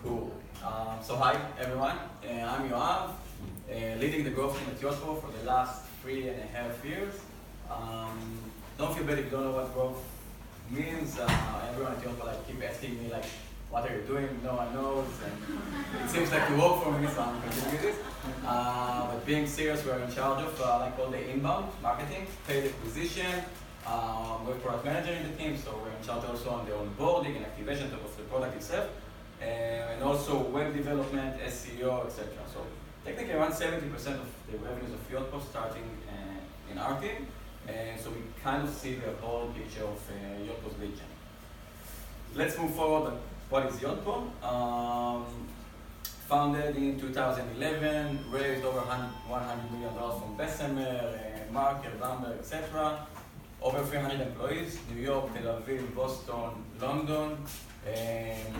Cool. So hi everyone, I'm Yoav, leading the growth team at Yotpo for the last 3.5 years. Don't feel bad if you don't know what growth means. Everyone at Yotpo keep asking me what are you doing? No one knows, and it seems like you work for me, so I'm continuing with this. But being serious, we're in charge of all the inbound marketing, paid acquisition. We're product manager in the team, so we're in charge also on the onboarding and activation of the product itself, and also web development, SEO, etc. So technically around 70% of the revenues of Yotpo starting in our team, and so we kind of see the whole picture of Yotpo's lead gen. Let's move forward. What is Yotpo? Founded in 2011, raised over $100 million from Bessemer, Marker, Lambert, etc. Over 300 employees, New York, Tel Aviv, Boston, London, and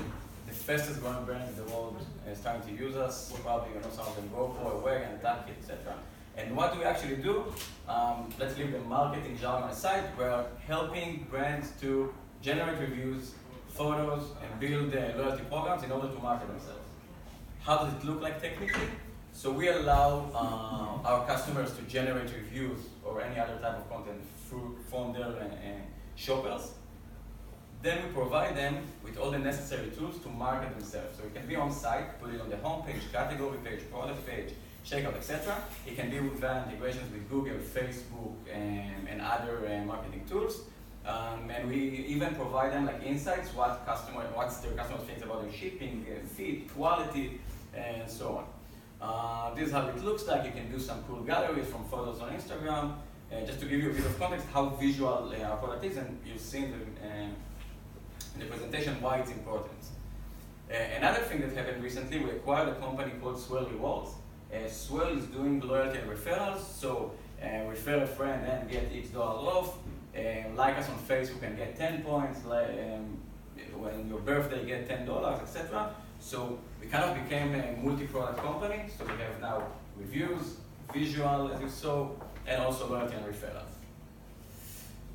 the fastest growing brand in the world starting to use us. Probably you know some of them, GoPro, Wagon, Tankit, etc. And what do we actually do? Let's leave the marketing jargon aside. We're helping brands to generate reviews, photos, and build loyalty programs in order to market themselves. How does it look like technically? So we allow our customers to generate reviews or any other type of content from their shoppers. Then we provide them with all the necessary tools to market themselves. So it can be on site, put it on the homepage, category page, product page, checkout, etc. It can be with integrations with Google, Facebook, and other marketing tools. And we even provide them insights, what their customers think about their shipping, fit, quality, and so on. This is how it looks like. You can do some cool galleries from photos on Instagram. Just to give you a bit of context, how visual our product is, and you'll see in the presentation why it's important. Another thing that happened recently, we acquired a company called Swell Rewards. Swell is doing loyalty and referrals, so refer a friend and get X dollar off. Like us on Facebook and get 10 points, when your birthday get $10, etc. So we kind of became a multi-product company, so we have now reviews, visual, as you saw, and also loyalty and referrals.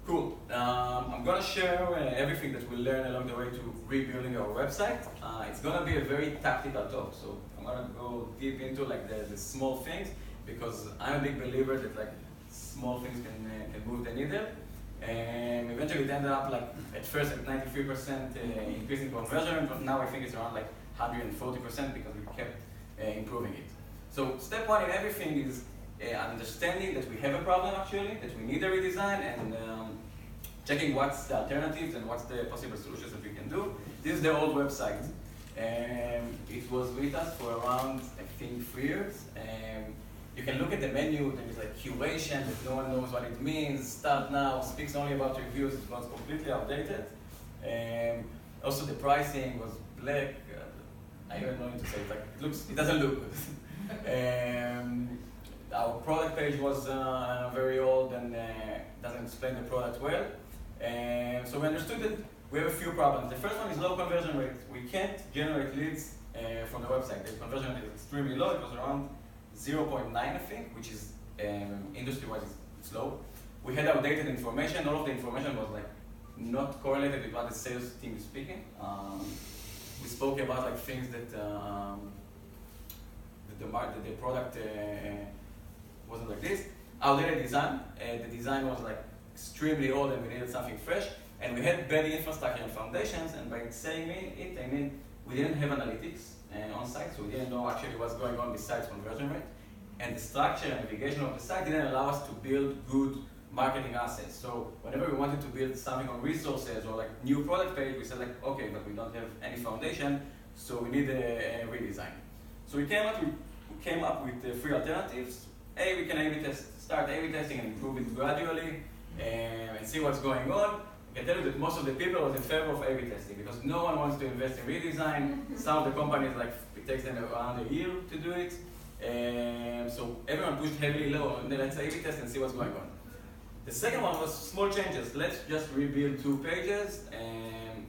Cool. I'm going to share everything that we learned along the way to rebuilding our website. It's going to be a very tactical talk, so I'm going to go deep into the small things, because I'm a big believer that small things can move the needle. And eventually it ended up at first at 93% increase in conversion, but now I think it's around 140% because we kept improving it. So step one in everything is understanding that we have a problem actually, that we need a redesign, and checking what's the alternatives and what's the possible solutions that we can do. This is the old website. It was with us for around, I think, 3 years. You can look at the menu, there is curation that no one knows what it means, start now, speaks only about reviews, it was completely outdated. Also the pricing was black, I don't know what to say, it doesn't look good. Our product page was very old and doesn't explain the product well. So we understood that we have a few problems. The first one is low conversion rate. We can't generate leads from the website. The conversion rate is extremely low. It was around 0.9, I think, which is industry-wise it's low. We had outdated information. All of the information was not correlated with what the sales team is speaking. We spoke about things that the product wasn't like this. Outdated design. The design was extremely old and we needed something fresh. And we had bad infrastructure and foundations. And by saying it, I mean we didn't have analytics on site, so we didn't know actually what's going on besides conversion rate. And the structure and navigation of the site didn't allow us to build good marketing assets. So whenever we wanted to build something on resources or new product page, we said okay, but we don't have any foundation, so we need a redesign. So we came up with 3 alternatives. We can A/B test, start A/B testing and improve it gradually and see what's going on. I can tell you that most of the people was in favor of A/B testing because no one wants to invest in redesign. Some of the companies, it takes them around a year to do it. So everyone pushed heavily low, and then let's A/B test and see what's going on. The second one was small changes. Let's just rebuild 2 pages and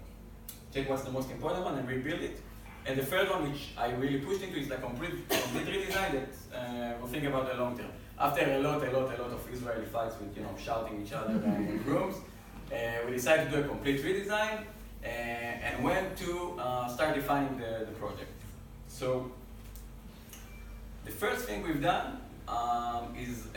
check what's the most important one and rebuild it. And the third one, which I really pushed into, is complete redesign that we'll think about the long term. After a lot of Israeli fights with shouting each other in rooms, we decided to do a complete redesign. and when to start defining the project. So the first thing we've done is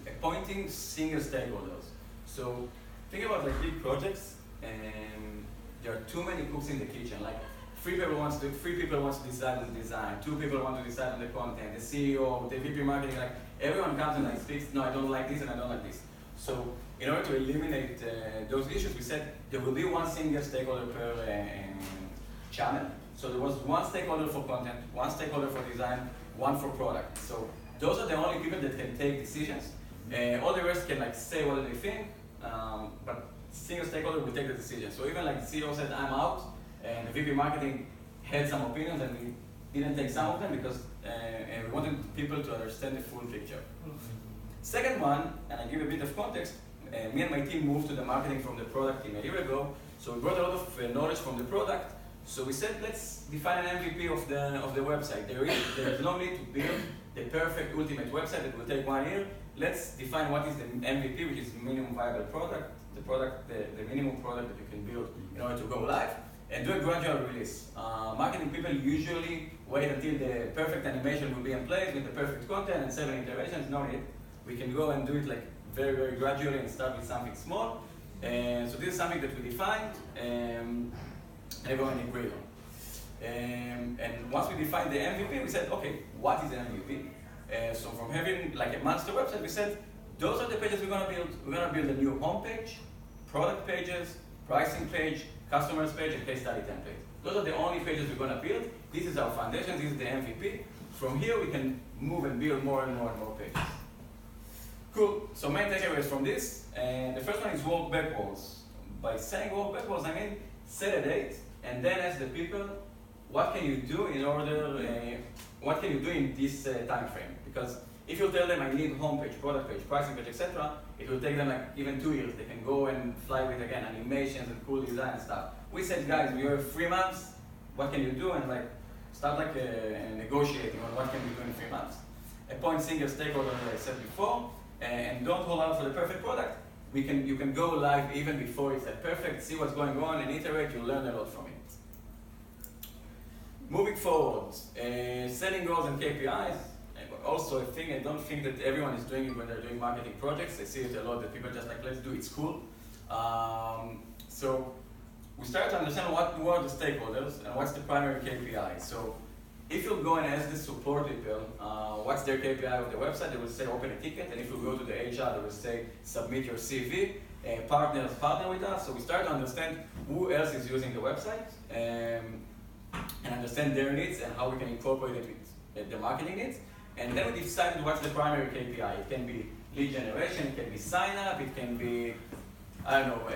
appointing senior stakeholders. So think about like big projects, and there are too many cooks in the kitchen. Like three people want to decide on the design, 2 people want to decide on the content, the CEO, the VP marketing. Like everyone comes and like speaks. No, I don't like this and I don't like this. So in order to eliminate those issues, we said there will be one senior stakeholder per channel. So there was one stakeholder for content, one stakeholder for design, one for product. So those are the only people that can take decisions. All the rest can like say what they think, but senior stakeholder will take the decision. So even like the CEO said, I'm out, and the VP marketing had some opinions, and we didn't take some of them because we wanted people to understand the full picture. Second one, and I give a bit of context, me and my team moved to the marketing from the product team a year ago, so we brought a lot of knowledge from the product. So we said, let's define an MVP of the website. There is no need to build the perfect ultimate website that will take 1 year. Let's define what is the MVP, which is minimum viable product, the minimum product that you can build in order to go live, and do a gradual release. Marketing people usually wait until the perfect animation will be in place with the perfect content and 7 iterations. No need. We can go and do it like very, very gradually and start with something small. So this is something that we defined. Everyone agreed on. And once we defined the MVP, we said, okay, what is an MVP? So from having like a monster website, we said, those are the pages we're going to build. We're going to build a new homepage, product pages, pricing page, customers page, and case study template. Those are the only pages we're going to build. This is our foundation. This is the MVP. From here, we can move and build more and more and more pages. Cool. So main takeaways from this. The first one is work backwards. By saying work backwards, I mean set a date and then ask the people, what can you do in order, what can you do in this time frame? Because if you tell them I need homepage, product page, pricing page, etc., it will take them like even 2 years. They can go and fly with again animations and cool design and stuff. We said, guys, we have 3 months. What can you do? And like start like negotiating on what can we do in 3 months. Appoint single stakeholder, as I said before, and don't hold out for the perfect product. You can go live even before it's perfect, see what's going on, and iterate. You'll learn a lot from it. Moving forward, setting goals and KPIs. Also a thing I don't think that everyone is doing it when they're doing marketing projects. I see it a lot that people just like, let's do it, cool. So we start to understand what are the stakeholders and what's the primary KPI. So if you go and ask the support people what's their KPI of the website, they will say open a ticket, and if you go to the HR, they will say submit your CV, partner with us. So we start to understand who else is using the website and understand their needs and how we can incorporate it with the marketing needs. And then we decided what's the primary KPI. It can be lead generation, it can be sign up, it can be, I don't know,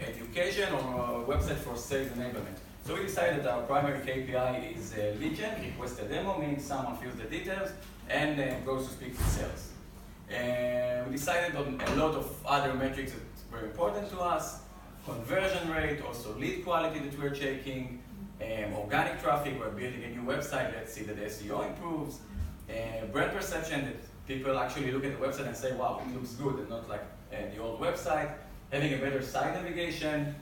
education or a website for sales enablement. So we decided that our primary KPI is lead gen, request a demo, meaning someone fills the details and goes to speak to sales. We decided on a lot of other metrics that were important to us, conversion rate, also lead quality that we're checking, organic traffic, we're building a new website, let's see that the SEO improves, brand perception, that people actually look at the website and say, wow, it looks good, and not like the old website, having a better site navigation,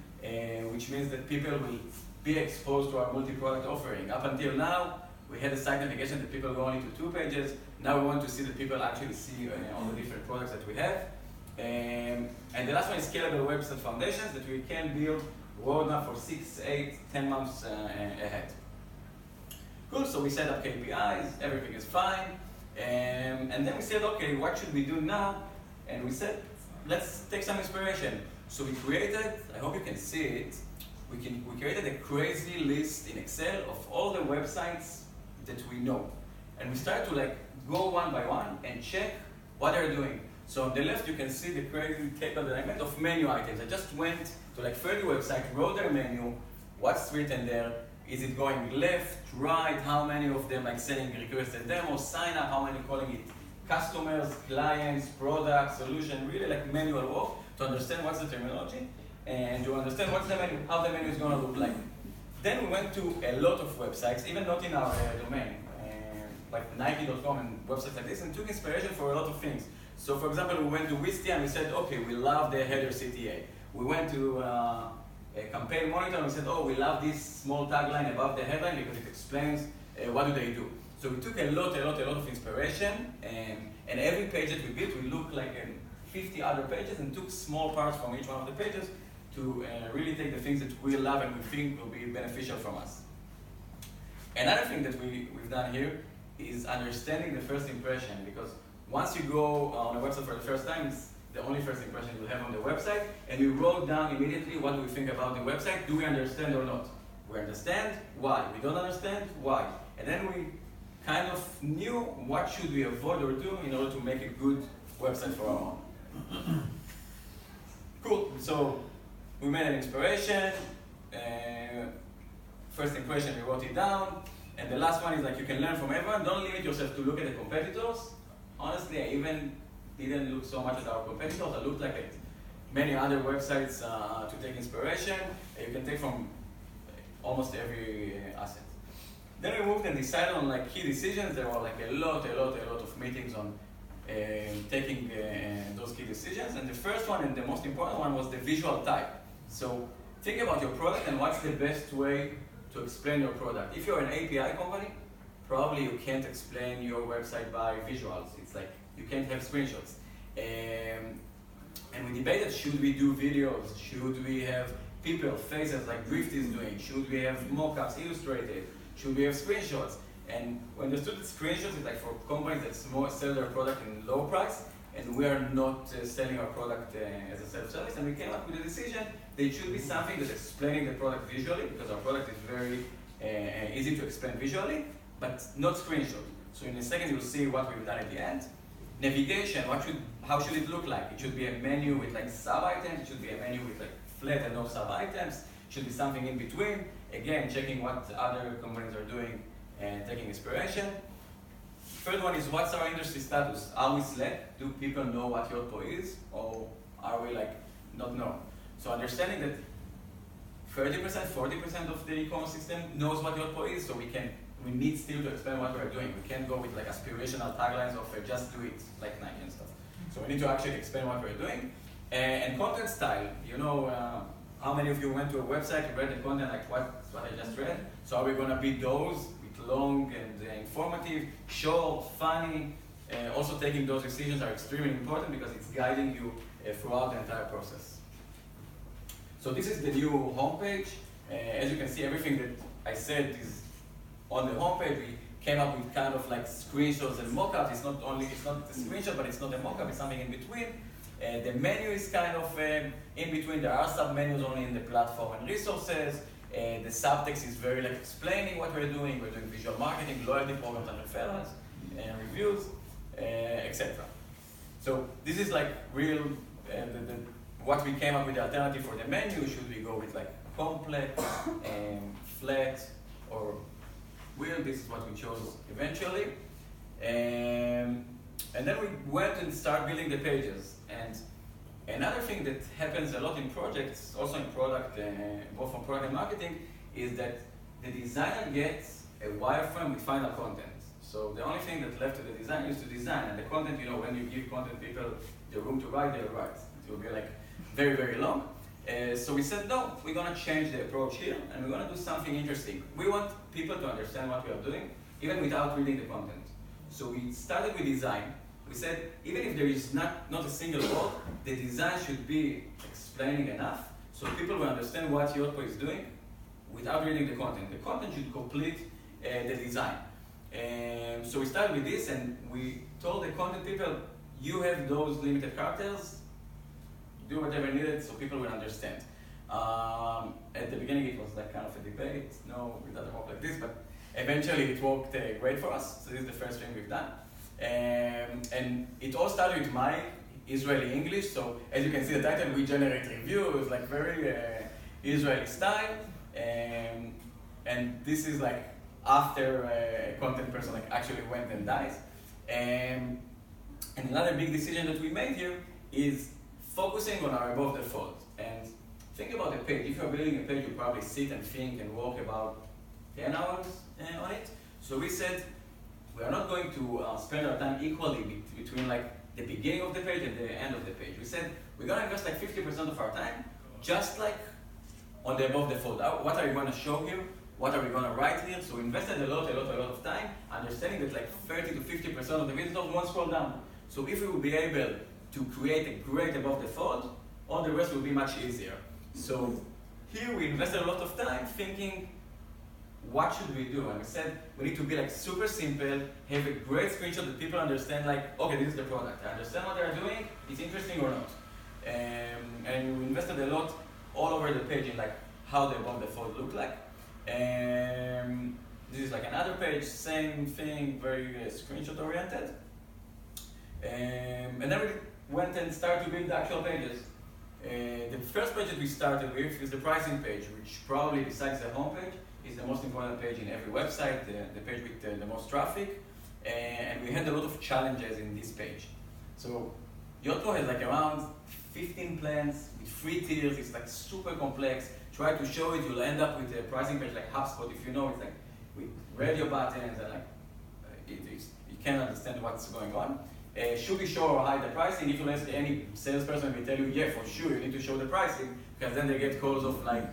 which means that people will be exposed to our multi-product offering. Up until now, we had a site navigation that people go only to 2 pages. Now we want to see that people actually see all the different products that we have. And the last one is scalable website foundations that we can build roadmap for 6, 8, 10 months ahead. Cool, so we set up KPIs, everything is fine. And then we said, okay, what should we do now? And we said, let's take some inspiration. So we created, I hope you can see it, we created a crazy list in Excel of all the websites that we know. And we started to like go one by one and check what they're doing. So on the left, you can see the crazy table that I made of menu items. I just went to like 30 websites, wrote their menu, what's written there, is it going left, right, how many of them like sending requested demo, sign up, how many calling it customers, clients, products, solution, really like manual work to understand what's the terminology and to understand what's the menu, how the menu is going to look like. Then we went to a lot of websites, even not in our domain, like Nike.com and websites like this, and took inspiration for a lot of things. So for example, we went to Wistia and we said, okay, we love the header CTA. We went to campaign monitor, and we said, oh, we love this small tagline above the headline because it explains what do they do. So we took a lot of inspiration, and every page that we built, we looked like 50 other pages and took small parts from each one of the pages to really take the things that we love and we think will be beneficial from us. Another thing that we've done here is understanding the first impression, because once you go on a website for the first time, it's the only first impression you'll have on the website, and we wrote down immediately what we think about the website. Do we understand or not? We understand, why? We don't understand, why? And then we kind of knew what should we avoid or do in order to make a good website for our own. Cool, so we made an inspiration, first impression, we wrote it down, and the last one is like you can learn from everyone. Don't limit yourself to look at the competitors. Honestly, I even didn't look so much at our competitors. I looked like at many other websites to take inspiration. You can take from almost every asset. Then we moved and decided on like key decisions. There were like a lot of meetings on taking those key decisions. And the first one and the most important one was the visual type. So think about your product and what's the best way to explain your product. If you're an API company, probably you can't explain your website by visuals. It's like you can't have screenshots. And we debated, should we do videos? Should we have people, faces like Drift is doing? Should we have mockups illustrated? Should we have screenshots? And when the student screenshots, it's like for companies that sell their product in low price, and we are not selling our product as a self-service, and we came up with a decision that it should be something that's explaining the product visually, because our product is very easy to explain visually, but not screenshot. So in a second you'll see what we've done at the end. Navigation, how should it look like? It should be a menu with like sub-items, it should be a menu with like flat and no sub-items, it should be something in between. Again, checking what other companies are doing and taking inspiration. Third one is, what's our industry status? Are we SLED? Do people know what Yotpo is? Or are we like not known? So understanding that 30%, 40% of the e-commerce system knows what Yotpo is, so we need still to explain what we're doing. We can't go with like aspirational taglines of just do it, like Nike and stuff. So we need to actually explain what we're doing. And content style, you know, how many of you went to a website and read the content like what I just read? So are we gonna be those with long and informative, short, funny? Also taking those decisions are extremely important because it's guiding you throughout the entire process. So this is the new homepage. As you can see, everything that I said is on the homepage. We came up with kind of like screenshots and mockups. It's not the screenshot, but it's not a mockup, it's something in between. The menu is kind of in between. There are sub-menus only in the platform and resources. The subtext is very like explaining what we're doing. We're doing visual marketing, loyalty programs and referrals, reviews, etc. So this is like real, what we came up with the alternative for the menu. Should we go with like complex, flat, or wheel? This is what we chose eventually. And then we went and started building the pages. And another thing that happens a lot in projects, also in product, both from product and marketing, is that the designer gets a wireframe with final content. So the only thing that's left to the designer is to design. And the content, you know, when you give content people the room to write, they'll write. It will be like very, very long. So we said, no, we're going to change the approach here, and we're going to do something interesting. We want people to understand what we are doing, even without reading the content. So we started with design. We said, even if there is not a single word, the design should be explaining enough so people will understand what Yotpo is doing without reading the content. The content should complete the design. So we started with this, and we told the content people, you have those limited characters, do whatever needed so people will understand. At the beginning it was like kind of a debate, no, it doesn't work like this, but eventually it worked great for us. So this is the first thing we've done. And it all started with my Israeli English. So as you can see the title, we generate reviews, like very Israeli style. And this is like after a content person like actually went and dies. And another big decision that we made here is focusing on our above the fold. And think about a page. If you're building a page, you probably sit and think and work about 10 hours on it. So we said, we are not going to spend our time equally between like the beginning of the page and the end of the page. We said, we're going to invest like 50% of our time, just like on the above the fold. What are you going to show here? What are we going to write here? So we invested a lot of time understanding that like 30 to 50% of the visitors won't scroll down. So if we will be able to create a great above the fold, all the rest will be much easier. So here we invested a lot of time thinking, what should we do? And we said we need to be like super simple, have a great screenshot that people understand like, okay, this is the product. I understand what they're doing, it's interesting or not. And we invested a lot all over the page in like how the above the fold look like. This is like another page, same thing, very screenshot oriented. And then we went and started to build the actual pages. The first page that we started with is the pricing page, which probably besides the homepage is the most important page in every website, the page with the most traffic. And we had a lot of challenges in this page. So Yotpo has like around 15 plans with 3 tiers. It's like super complex. Try to show it, you'll end up with a pricing page like HubSpot. If you know, it's like with radio buttons and like you can't understand what's going on. Should we show or hide the pricing? If you ask any salesperson, will tell you, yeah, for sure, you need to show the pricing, because then they get calls of like,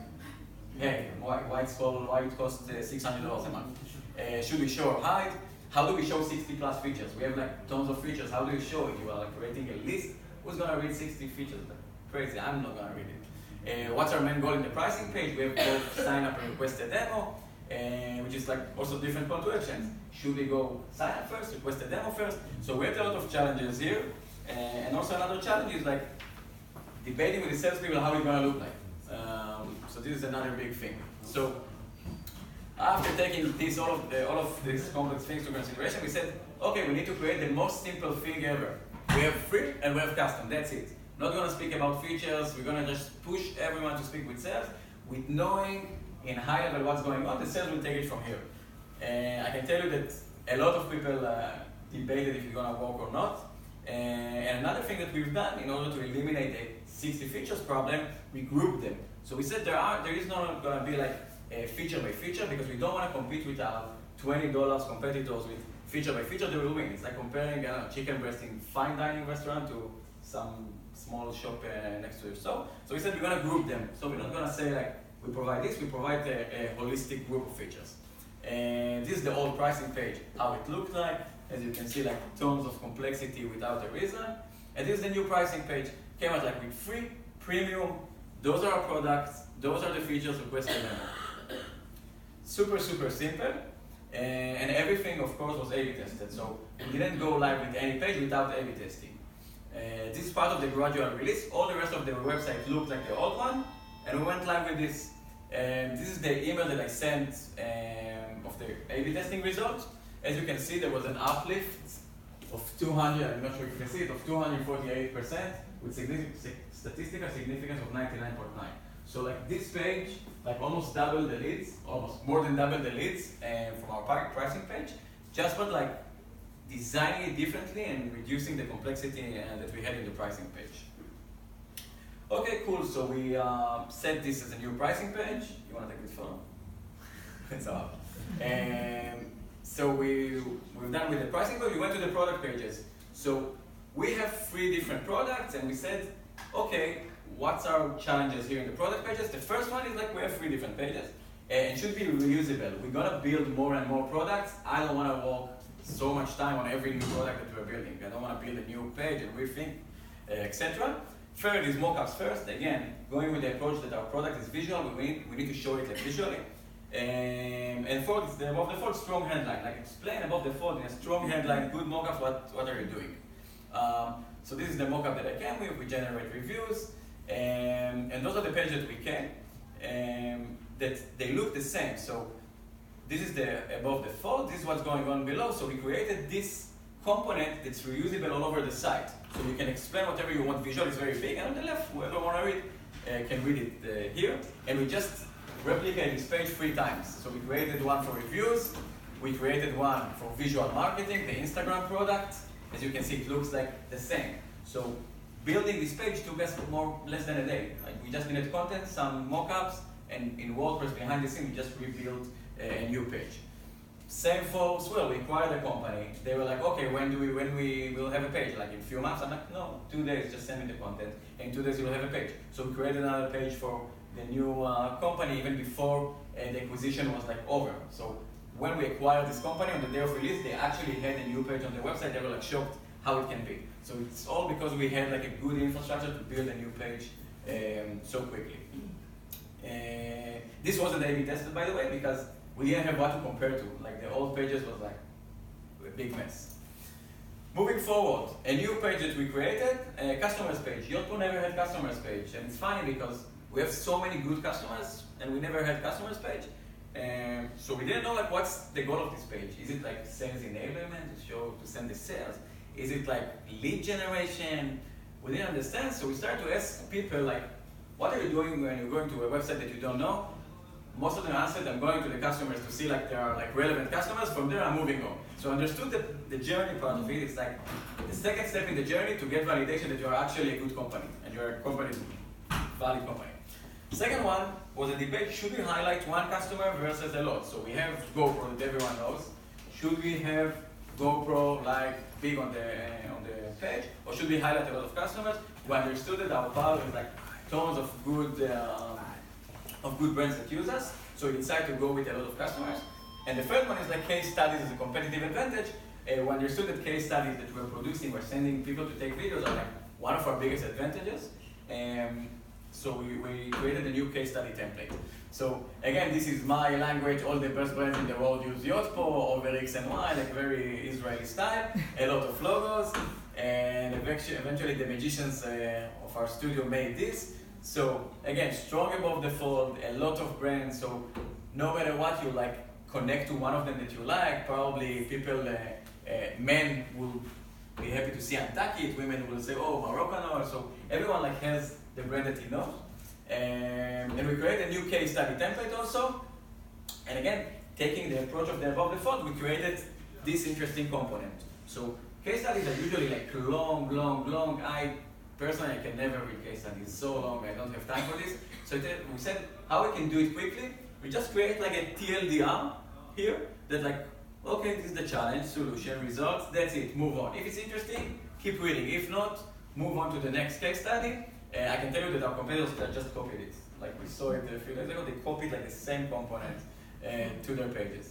hey, why it costs $600 a month? Should we show or hide? How do we show 60 plus features? We have like tons of features. How do you show it? You are like creating a list. Who's gonna read 60 features? Crazy, I'm not gonna read it. What's our main goal in the pricing page? We have both sign up and request a demo, which is like also different call to actions. Should we go sign up first, request a demo first? So we have a lot of challenges here. And also another challenge is like debating with the salespeople how it's gonna look like. So this is another big thing. So after taking all of these complex things into consideration, we said, okay, we need to create the most simple thing ever. We have free and we have custom, that's it. Not gonna speak about features, we're gonna just push everyone to speak with sales, with knowing in high level what's going on, the sales will take it from here. I can tell you that a lot of people debated if it's gonna work or not. And another thing that we've done in order to eliminate the 60 features problem, we grouped them. So we said there is not gonna be like a feature by feature, because we don't want to compete with our $20 competitors with feature by feature. They will win. It's like comparing chicken breast in fine dining restaurant to some small shop next to it. So we said we're gonna group them. So we're not gonna say like we provide this. We provide a holistic group of features. And this is the old pricing page, how it looked like. As you can see, like tons of complexity without a reason. And this is the new pricing page. Came out like with free, premium. Those are our products. Those are the features requested demo. Super simple. And everything, of course, was A/B tested. So we didn't go live with any page without A/B testing. This is part of the gradual release. All the rest of the website looked like the old one, and we went live with this. This is the email that I sent of the A/B testing results. As you can see, there was an uplift of 200, I'm not sure if you can see it, of 248% with statistical significance of 99.9. So like this page, like almost double the leads, almost more than double the leads from our pricing page, just by like designing it differently and reducing the complexity that we had in the pricing page. Okay, cool, so we set this as a new pricing page. You want to take this photo? It's up. So we're done with the pricing page, we went to the product pages. So we have 3 different products, and we said, okay, what's our challenges here in the product pages? The first one is like we have 3 different pages, and it should be reusable. We're gonna build more and more products. I don't wanna work so much time on every new product that we're building. I don't wanna build a new page and rethink, etc. Third is mockups first. Again, going with the approach that our product is visual, we need to show it like visually. And fourth is the above the fold strong headline. Like explain above the fold in a strong headline, good mockups, what are you doing? So this is the mockup that I came with. We generate reviews, and those are the pages that we can, that they look the same. So this is the above the fold, this is what's going on below. So we created this component that's reusable all over the site. So you can explain whatever you want. Visual is very big, and on the left, whoever want to read can read it here. And we just replicate this page 3 times. So we created one for reviews, we created one for visual marketing, the Instagram product. As you can see, it looks like the same. So building this page took us less than a day. Like we just needed content, some mockups, and in WordPress behind the scenes, we just rebuilt a new page. Same for Swell. We acquired a company. They were like, okay, when we will have a page? Like in a few months? I'm like, no, 2 days, just send me the content. And in 2 days, you'll have a page. So we created another page for company even before the acquisition was like over. So when we acquired this company on the day of release, they actually had a new page on their website. They were like shocked how it can be. So it's all because we had like a good infrastructure to build a new page so quickly. This wasn't A/B tested, by the way, because we didn't have what to compare to. Like the old pages was like a big mess. Moving forward, a new page that we created, a customers page. Yotpo never had customers page, and it's funny because we have so many good customers, and we never had customers page. So we didn't know like what's the goal of this page. Is it like sales enablement to send the sales? Is it like lead generation? We didn't understand, so we started to ask people like, what are you doing when you're going to a website that you don't know? Most of them answered, I'm going to the customers to see like there are like relevant customers. From there, I'm moving on. So I understood that the journey part of it is like the second step in the journey to get validation that you're actually a good company and you're a company, valid company. Second one was a debate, should we highlight one customer versus a lot? So we have GoPro that everyone knows. Should we have GoPro like big on the page, or should we highlight a lot of customers? We understood that our power is like tons of good brands that use us, so we decided to go with a lot of customers. And the third one is like case studies as a competitive advantage. We understood that case studies that we're producing, we're sending people to take videos are like one of our biggest advantages. So we created a new case study template. So again, this is my language. All the best brands in the world use Yotpo over X and Y, like very Israeli style. A lot of logos, and eventually the magicians of our studio made this. So again, strong above the fold, a lot of brands. So no matter what, you like connect to one of them that you like. Probably people, men will be happy to see Antakit. Women will say, oh, Moroccan oil. So everyone like has the brand that he knows. And we created a new case study template also. And again, taking the approach of the above the fold, we created this interesting component. So case studies are usually like long. Personally, I can never read case studies so long. I don't have time for this. So we said how we can do it quickly. We just create like a TLDR here that like, okay, this is the challenge, solution, results, that's it, move on. If it's interesting, keep reading. If not, move on to the next case study. I can tell you that our competitors just copied it. Like we saw it a few days ago, they copied like the same component to their pages.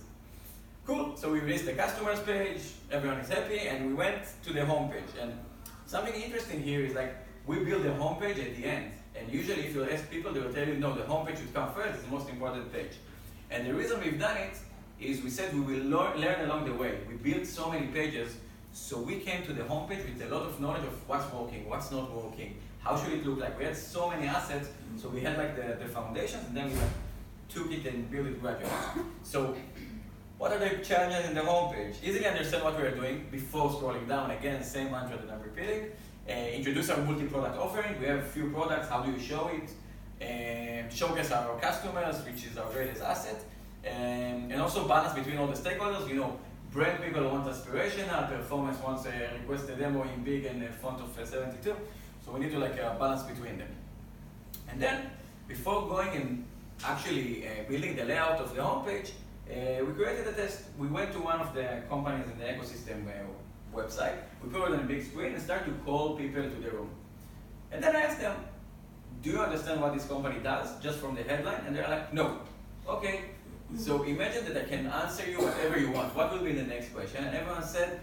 Cool, so we released the customers page, everyone is happy, and we went to the home page. And something interesting here is like, we build the home page at the end. And usually if you ask people, they will tell you, no, the home page should come first, it's the most important page. And the reason we've done it is we said we will learn along the way. We built so many pages, so we came to the home page with a lot of knowledge of what's working, what's not working, how should it look like. We had so many assets, so we had like the foundations, and then we like, took it and built it gradually. So what are the challenges in the home page? Easily understand what we're doing before scrolling down. Again, same mantra that I'm repeating. Introduce our multi-product offering. We have a few products. How do you show it? Showcase our customers, which is our greatest asset. And also balance between all the stakeholders. You know, brand people want aspirational, performance wants a request a demo in big and a font of 72. So we need to like balance between them. And then, before going and actually building the layout of the homepage, we created a test. We went to one of the companies in the ecosystem website. We put it on a big screen and started to call people to the room. And then I asked them, do you understand what this company does, just from the headline? And they're like, no. Okay, so imagine that I can answer you whatever you want. What will be the next question? And everyone said,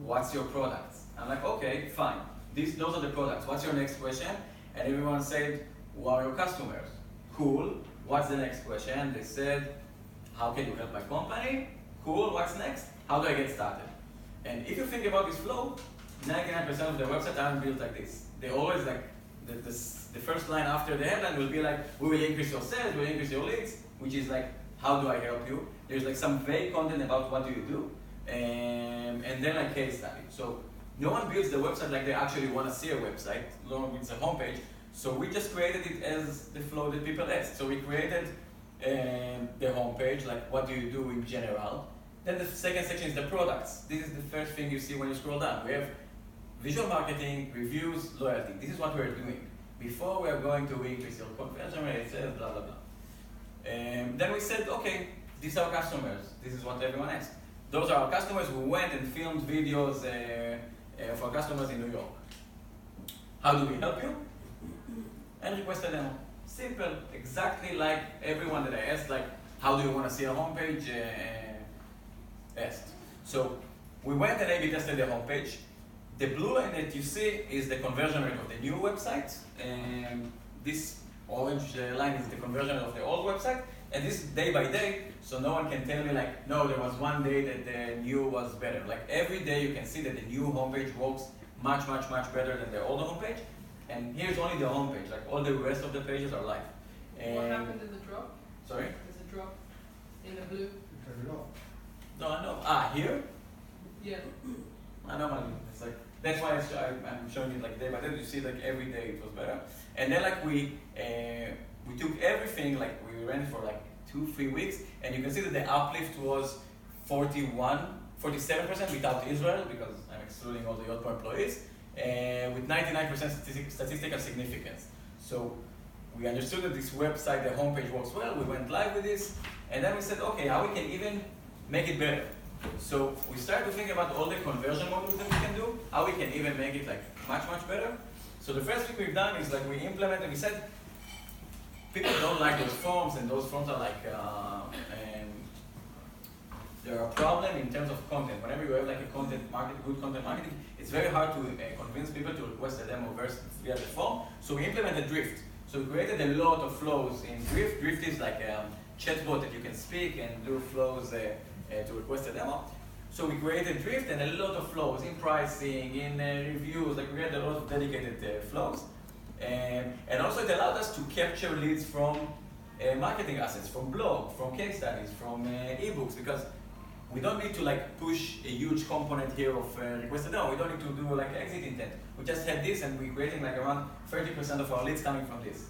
what's your product? I'm like, okay, fine. Those are the products. What's your next question? And everyone said, what are your customers? Cool. What's the next question? They said, how can you help my company? Cool. What's next? How do I get started? And if you think about this flow, 99% of their websites aren't built like this. They always like, the first line after the headline will be like, we will increase your sales, we will increase your leads, which is like, how do I help you? There's like some vague content about what do you do, and then like case study. So no one builds the website like they actually want to see a website, along with the homepage. So we just created it as the flow that people ask. So we created the homepage, like what do you do in general. Then the second section is the products. This is the first thing you see when you scroll down. We have visual marketing, reviews, loyalty. This is what we're doing. Before we are going to increase your conversion rate, sales, blah, blah, blah. Then we said, okay, these are our customers. This is what everyone asked. Those are our customers who went and filmed videos of our customers in New York. How do we help you? And request a demo. Simple, exactly like everyone that I asked, like, how do you want to see a homepage? Asked. So we went and A/B tested the homepage. The blue line that you see is the conversion rate of the new website, and this orange line is the conversion of the old website, and this is day by day, so no one can tell me like, no, there was one day that the new was better. Like every day you can see that the new homepage works much better than the older homepage, and here's only the homepage, like all the rest of the pages are live. What happened in the drop? Sorry? There's a drop in the blue. Turn it off. No, I know. Here? Yeah. I know, it's like, that's why I'm showing it like day by day. You see, like every day it was better. And then like we took everything, like we ran it for like 2-3 weeks, and you can see that the uplift was 47% without Israel, because I'm excluding all the Yotpo employees, with 99% statistical significance. So we understood that this website, the homepage works well. We went live with this, and then we said, okay, how we can even make it better. So we started to think about all the conversion models that we can do, how we can even make it like much better. So the first thing we've done is like we implemented, we said, people don't like those forms, and those forms are like, they're a problem in terms of content. Whenever you have like a good content marketing, it's very hard to convince people to request a demo versus via the form. So we implemented Drift. So we created a lot of flows in Drift. Drift is like a chatbot that you can speak and do flows to request a demo. So we created Drift and a lot of flows in pricing, in reviews, like we had a lot of dedicated flows. And also it allowed us to capture leads from marketing assets, from blog, from case studies, from ebooks, because we don't need to like push a huge component here of request a demo. We don't need to do like exit intent. We just had this, and we're creating like around 30% of our leads coming from this.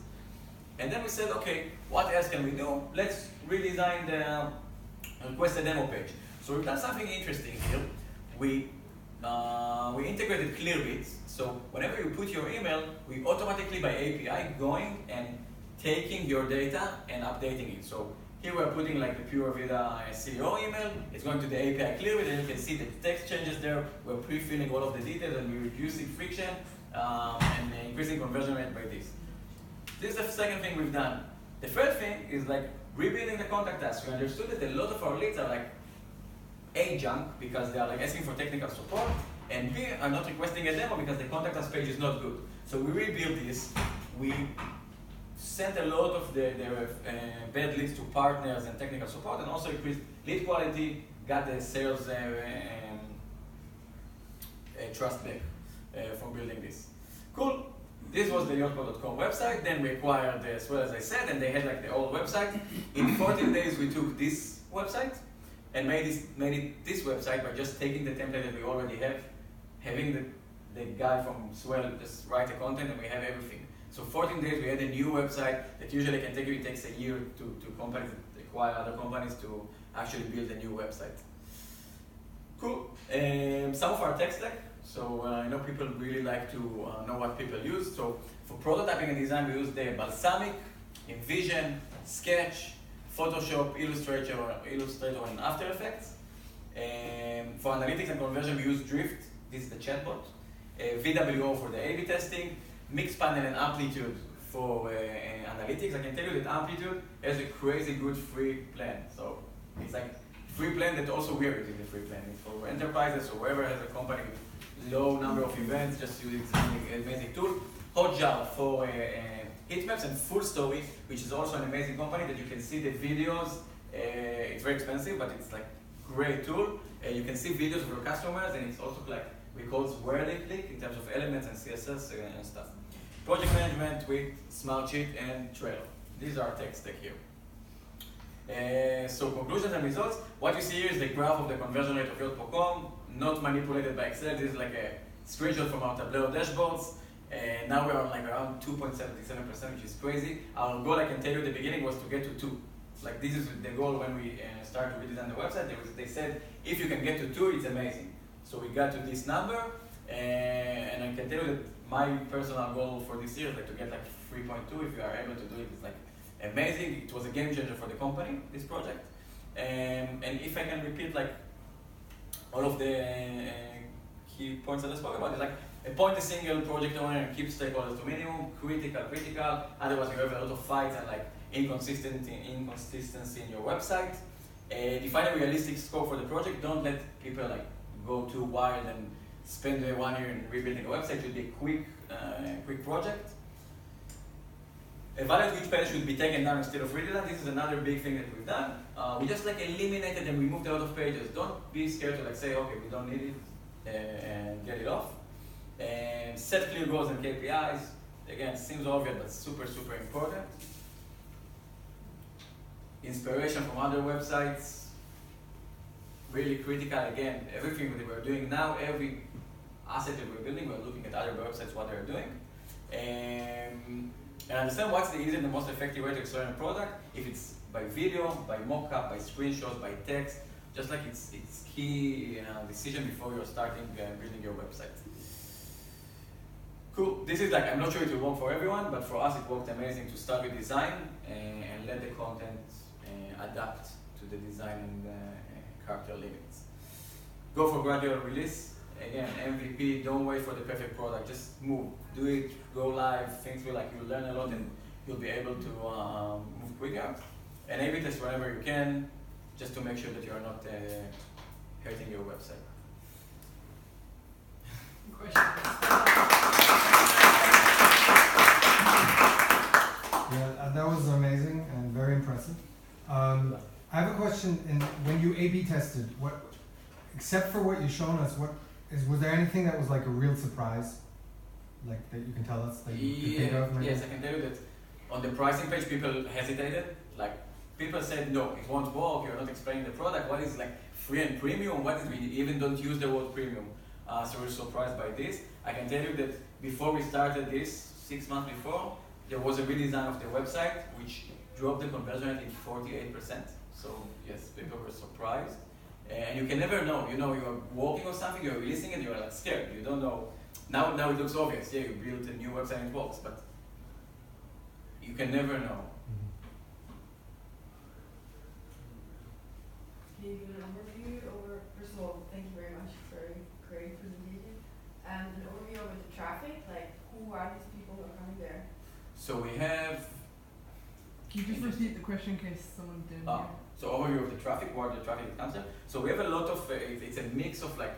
And then we said, okay, what else can we do? Let's redesign the request a demo page. So we've done something interesting here. We integrated Clearbits. So whenever you put your email, we automatically by API going and taking your data and updating it. So here we're putting like the Pure Vida CEO email. It's going to the API Clearbit, and you can see the text changes there. We're pre-filling all of the details, and we're reducing friction and increasing conversion rate by this. This is the second thing we've done. The third thing is like rebuilding the contact us. We understood that a lot of our leads are like A, junk, because they are like asking for technical support, and B, are not requesting a demo because the contact us page is not good. So we rebuilt this. We sent a lot of the bad leads to partners and technical support, and also increased lead quality, got the sales trust back from building this. Cool. This was the Yotpo.com website. Then we acquired as well, as I said, and they had like the old website. In 14 days, we took this website and made it this website by just taking the template that we already have, having the guy from Swell just write the content, and we have everything. So 14 days, we had a new website that usually can take you, it takes a year to companies that acquire other companies to actually build a new website. Cool. Some of our tech stack. So I know people really like to know what people use. So for prototyping and design, we use the Balsamiq, InVision, Sketch, Photoshop, Illustrator, and After Effects. For analytics and conversion, we use Drift. This is the chatbot. VWO for the A/B testing. Mixpanel and Amplitude for analytics. I can tell you that Amplitude has a crazy good free plan. So it's like free plan that also we're using the free plan. It's for enterprises or whoever has a company with low number of events, just use it. It's an amazing tool. Hotjar for heat maps, and Full Story, which is also an amazing company that you can see the videos. It's very expensive, but it's like great tool. You can see videos of your customers, and it's also like records where they click in terms of elements and CSS and stuff. Project management with Smartsheet and Trello. These are tech stack here. So conclusions and results. What you see here is the graph of the conversion rate of Yotpo.com, not manipulated by Excel. This is like a screenshot from our Tableau dashboards. Now we're on like around 2.77%, which is crazy. Our goal, I can tell you at the beginning, was to get to 2. Like this is the goal when we started to redesign the website. They said, if you can get to 2, it's amazing. So we got to this number, and I can tell you that my personal goal for this year is like to get like 3.2. If you are able to do it, it's like amazing. It was a game changer for the company, this project. And if I can repeat like all of the key points that I spoke about, it's like appoint a single project owner and keep stakeholders to minimum, critical, otherwise you have a lot of fights and like inconsistency in your website. Define a realistic scope for the project. Don't let people like go too wild and spend 1 year in rebuilding a website. It should be a quick project. Evaluate which page should be taken down instead of redesigned. This is another big thing that we've done. We just like eliminated and removed a lot of pages. Don't be scared to like say, okay, we don't need it, and get it off. And set clear goals and KPIs. Again, seems obvious, but super important. Inspiration from other websites. Really critical. Again, everything that we're doing now, every asset that we're building, we're looking at other websites, what they're doing. And understand what's the easiest and most effective way to explain a product. If it's by video, by mock-up, by screenshots, by text, just like it's key decision before you're starting building your website. Cool. This is like, I'm not sure it will work for everyone, but for us it worked amazing to start with design and let the content adapt to the design and character limits. Go for gradual release. Again, MVP, don't wait for the perfect product, just move. Do it, go live, things will like, you'll learn a lot and you'll be able to move quicker. And A/B test whenever you can, just to make sure that you're not hurting your website. Yeah, that was amazing and very impressive. I have a question. When you A/B tested, except for what you've shown us, was there anything that was like a real surprise, like that you can tell us that you can think of? Maybe? Yes, I can tell you that on the pricing page, people hesitated. Like people said, no, it won't work. You're not explaining the product. What is like free and premium? What is we even don't use the word premium? So we're surprised by this. I can tell you that before we started this, 6 months before, there was a redesign of the website which dropped the conversion rate in 48%. So yes, people were surprised. And you can never know. You know, you're working on something, you're releasing it, you're like scared. You don't know. Now it looks obvious. Yeah, you built a new website and it works, but you can never know. Can you give an overview over, first of all, thank you very much for a great presentation. And an overview over the traffic, like who are these people who are coming there? So we have. Can you just repeat the question in case someone didn't hear? So overview of the traffic, where the traffic comes from. So we have a lot of, it's a mix of like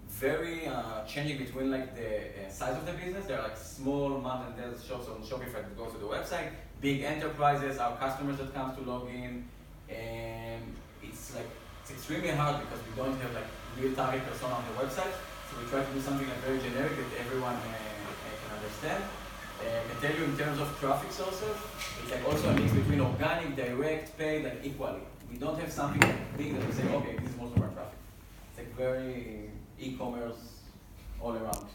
very changing between like the size of the business. There are like small mom-and-dad shops on Shopify that go to the website, big enterprises, our customers that come to log in, and it's extremely hard because we don't have like real target persona on the website. So we try to do something like very generic that everyone can understand. I can tell you in terms of traffic sources, it's like also a mix between organic, direct, paid, like equally. We don't have something like big that we say, okay, this is most of our traffic. It's like very e-commerce all around.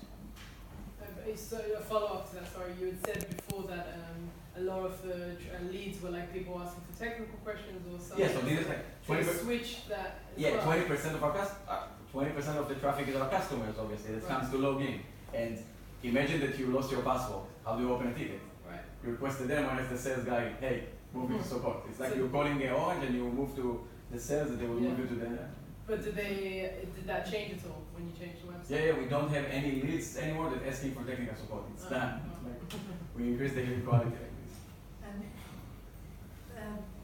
So a follow-up to that, sorry, you had said before that a lot of the leads were like people asking for technical questions or something. Yeah, so this is like 20%. Switch that. Yeah, 20% of our 20% of the traffic is our customers, obviously, that comes to log in. And imagine that you lost your password. How do you open a ticket? Right. You request a demo and it's the sales guy, hey, move me to support. It's like you're calling Orange and you move to the sales and they will move you to the... But did that change at all when you changed the website? Yeah, we don't have any leads anymore that asking for technical support. It's done. Like, we increase the lead quality like this.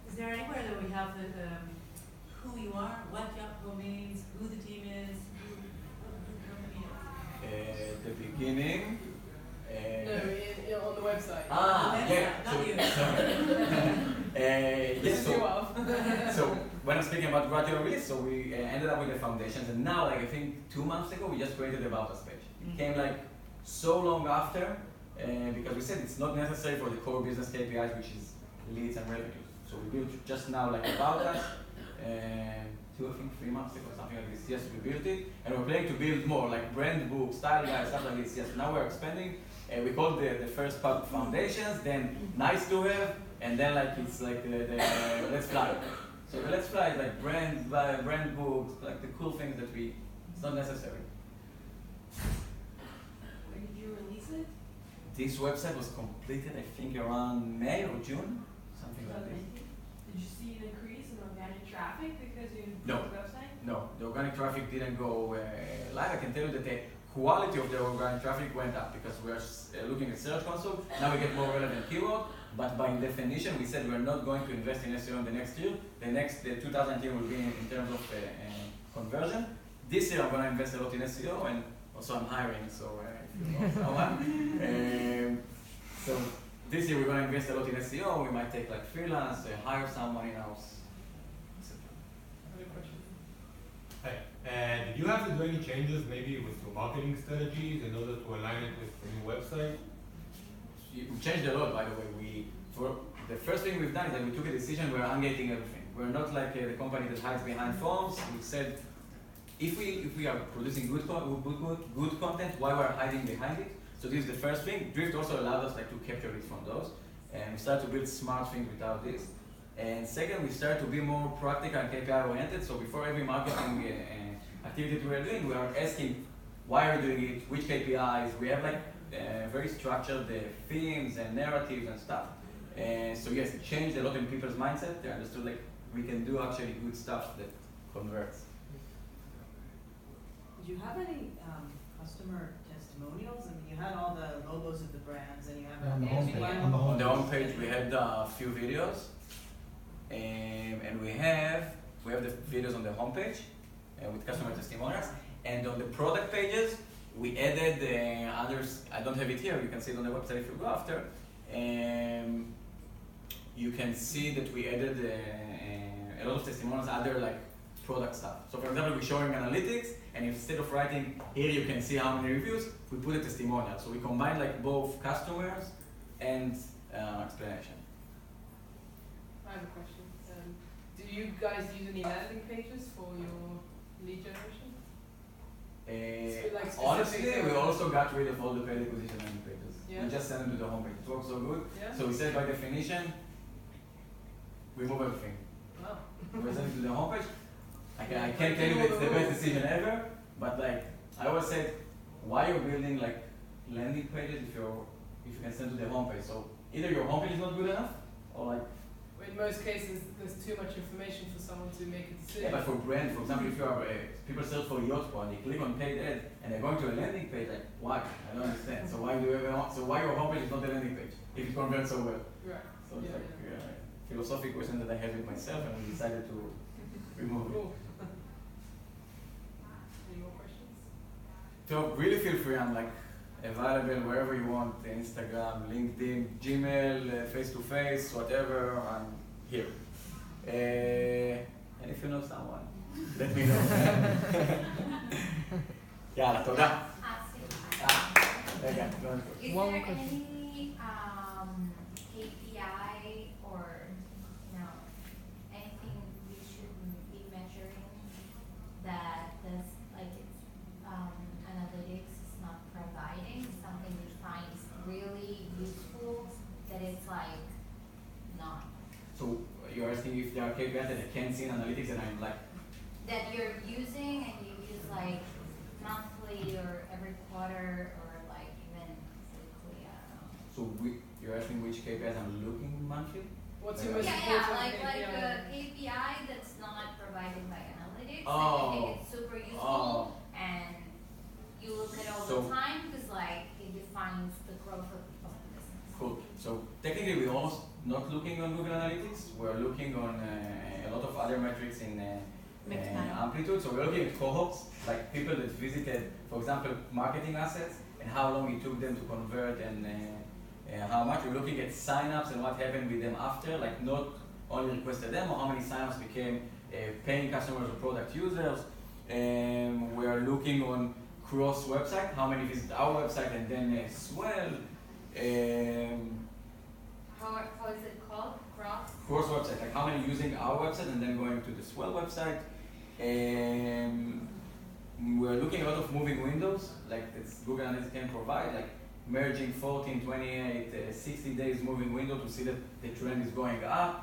Is there anywhere that we have who you are, what Yotpo means, who the team is, who the company is? At the beginning. No, on the website. Yeah. Not you. Yes, so, Yoav. so when I'm speaking about gradual release, so we ended up with the foundations, and now, like I think 2 months ago, we just created the About Us page. It came like so long after, because we said it's not necessary for the core business KPIs, which is leads and revenues. So we built just now like About Us, and 3 months ago, something like this. Yes, we built it, and we're planning to build more, like brand books, style guides, stuff like this. Yes, now we're expanding. We call the first part foundations, then nice to have, and then like it's like the Let's Fly. So the Let's Fly is like brand books, like the cool things that it's not necessary. When did you release it? This website was completed, I think, around May or June, something like this. Did you see an increase in organic traffic because you improved No. the website? No, the organic traffic didn't go live. I can tell you that the quality of the organic traffic went up because we are looking at Search Console. Now we get more relevant keyword, but by definition, we said we're not going to invest in SEO in the next year. The 2019 will be in terms of conversion. This year, I'm going to invest a lot in SEO, and also I'm hiring, so if you know someone. So this year, we're going to invest a lot in SEO. We might take like freelance, hire someone in-house. And did you have to do any changes maybe with your marketing strategies in order to align it with the new website? We changed a lot, by the way. For the first thing we've done is that we took a decision, we're ungating everything. We're not like the company that hides behind forms. We said, if we are producing good content, why we're hiding behind it? So this is the first thing. Drift also allowed us like to capture it from those. And we started to build smart things without this. And second, we started to be more practical and KPI oriented. So before every marketing activity that we are doing, we are asking why are we doing it, which KPIs. We have like very structured themes and narratives and stuff. So yes, it changed a lot in people's mindset. They understood like we can do actually good stuff that converts. Did you have any customer testimonials? I mean, you had all the logos of the brands, and you have on the homepage. On the homepage, we had a few videos, and we have the videos on the homepage with customer testimonials, and on the product pages, we added others. I don't have it here. You can see it on the website if you go after. You can see that we added a lot of testimonials, other like product stuff. So for example, we're showing analytics, and instead of writing here, you can see how many reviews, we put a testimonial. So we combine like both customers and explanation. I have a question. Do you guys use any landing pages for your lead generation? Honestly, we also got rid of all the paid acquisition landing pages. Yeah. We just sent them to the homepage. It works so good. Yeah. So we said by definition, remove everything. Wow. We send it to the homepage. I can't tell you that it's the best decision ever, but like I always said, why you're building like landing pages if you can send to the homepage? So either your homepage is not good enough, or like. In most cases, there's too much information for someone to make a decision. Yeah, but for brand, for example, if you are people search for Yotpo and they click on paid ad and they're going to a landing page, like why? I don't understand. So why your homepage is not a landing page if it converts so well? Right. So it's like a philosophical question that I have with myself, and we decided to remove it. Cool. Any more questions? So really feel free. I'm like available wherever you want: Instagram, LinkedIn, Gmail, face-to-face, whatever. I'm here. And if you know someone, let me know. יאללה, תודה. רגע, לא נקרא. Is there any KPI or anything we should be measuring that this like it's analytics is not providing something we find is really useful that it's like not So you're asking if there are KPIs that I can't see in analytics and I'm like that you're using and you use like monthly or every quarter or like even weekly, I don't know. So you're asking which KPIs I'm looking monthly? What's your most Yeah, important like KPI? a KPI that's not provided by analytics. Oh. Like you think it's super useful Oh. and you look at all So- the time because like it defines the growth of the business. Cool. So technically we're almost not looking on Google Analytics. We're looking on a lot of other metrics in Amplitude. So we're looking at cohorts, like people that visited, for example, marketing assets and how long it took them to convert and how much. We're looking at signups and what happened with them after, like not only requested them or how many signups became paying customers or product users. We are looking on cross website, how many visit our website and then Swell. How is it called? Cross website, like how many using our website and then going to the Swell website. We're looking at a lot of moving windows, like this Google Analytics can provide, like merging 14, 28, 60 days moving window to see that the trend is going up.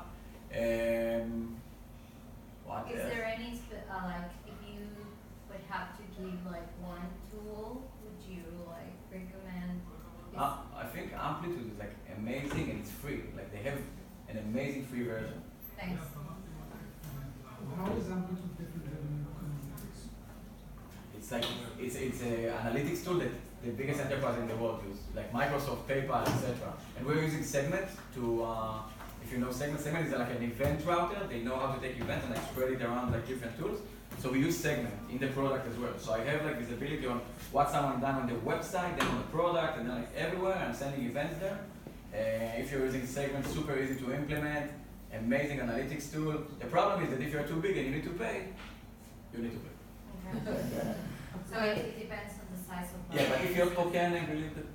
What Is else? there any like if you would have to give like one tool, would you like recommend? I think Amplitude is like amazing and it's free. Like they have an amazing free version. Thanks. How is Amplitude different than Google Analytics? It's like it's an analytics tool that the biggest enterprise in the world use, like Microsoft, PayPal, etc. And we're using Segment to, if you know Segment, Segment is like an event router. They know how to take events and like spread it around like different tools. So we use Segment in the product as well. So I have like visibility on what someone done on the website, then on the product, and then like everywhere. I'm sending events there. If you're using Segment, super easy to implement, amazing analytics tool. The problem is that if you're too big and you need to pay, you need to pay. Okay. So it depends on the size of the Yeah, but if Yotpo can, I believe that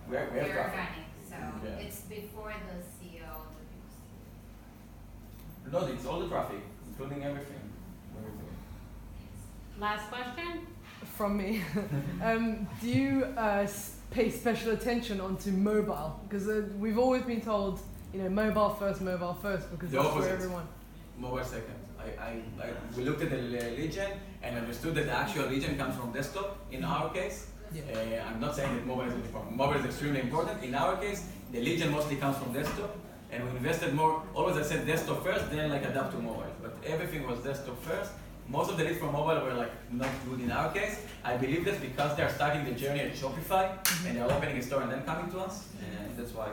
we have You're traffic. organic, so Yeah. it's before the CEO. No, it's all the traffic, including everything. Last question from me. Do you pay special attention onto mobile? Because we've always been told, mobile first, because The that's opposite. for everyone. Mobile second. We looked at the legion and understood that the actual legion comes from desktop in our case. Yeah. I'm not saying that mobile is important. Mobile is extremely important. In our case, the legion mostly comes from desktop, and we invested more. Always I said desktop first, then like adapt to mobile. But everything was desktop first. Most of the leads from mobile were like not good in our case. I believe that's because they're starting the journey at Shopify and they're opening a store and then coming to us, and that's why.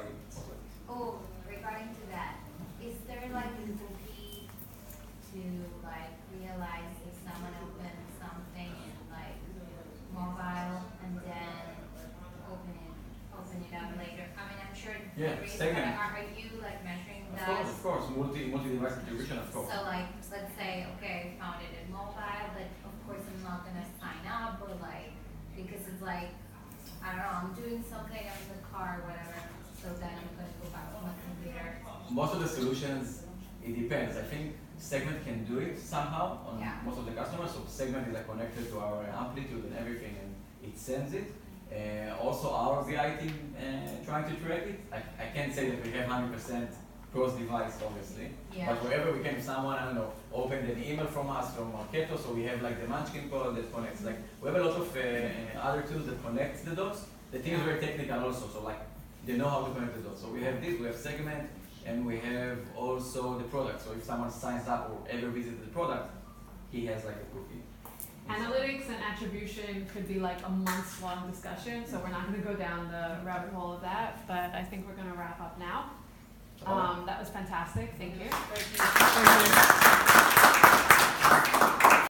Oh, regarding to that, is there like a cookie to like realize if someone opens something in like mobile and then open it up later? I mean, I'm sure Yeah, there is, second. but are you like measuring Of that? course, multi-device distribution, of course. So like, let's say, okay, I found it in mobile, but of course I'm not gonna sign up or like, because it's like, I don't know, I'm doing something, I'm in the car, whatever, so then I'm gonna go back to my computer. Most of the solutions, it depends. I think Segment can do it somehow on Yeah. most of the customers. So Segment is like connected to our amplitude and everything, and it sends it. Also, our BI team trying to track it. I can't say that we have 100% cross-device, obviously. Yeah. But wherever we can, if someone, I don't know, opened an email from us, from Marketo, so we have like the Munchkin code that connects. Like, we have a lot of other tools that connect the dots. The team is very technical also, so like, they know how to connect the dots. So we have this, we have Segment, and we have also the product. So if someone signs up or ever visited the product, he has like a cookie. Analytics and attribution could be like a months-long discussion, so we're not going to go down the rabbit hole of that, but I think we're going to wrap up now. That was fantastic. Thank you. Thank you.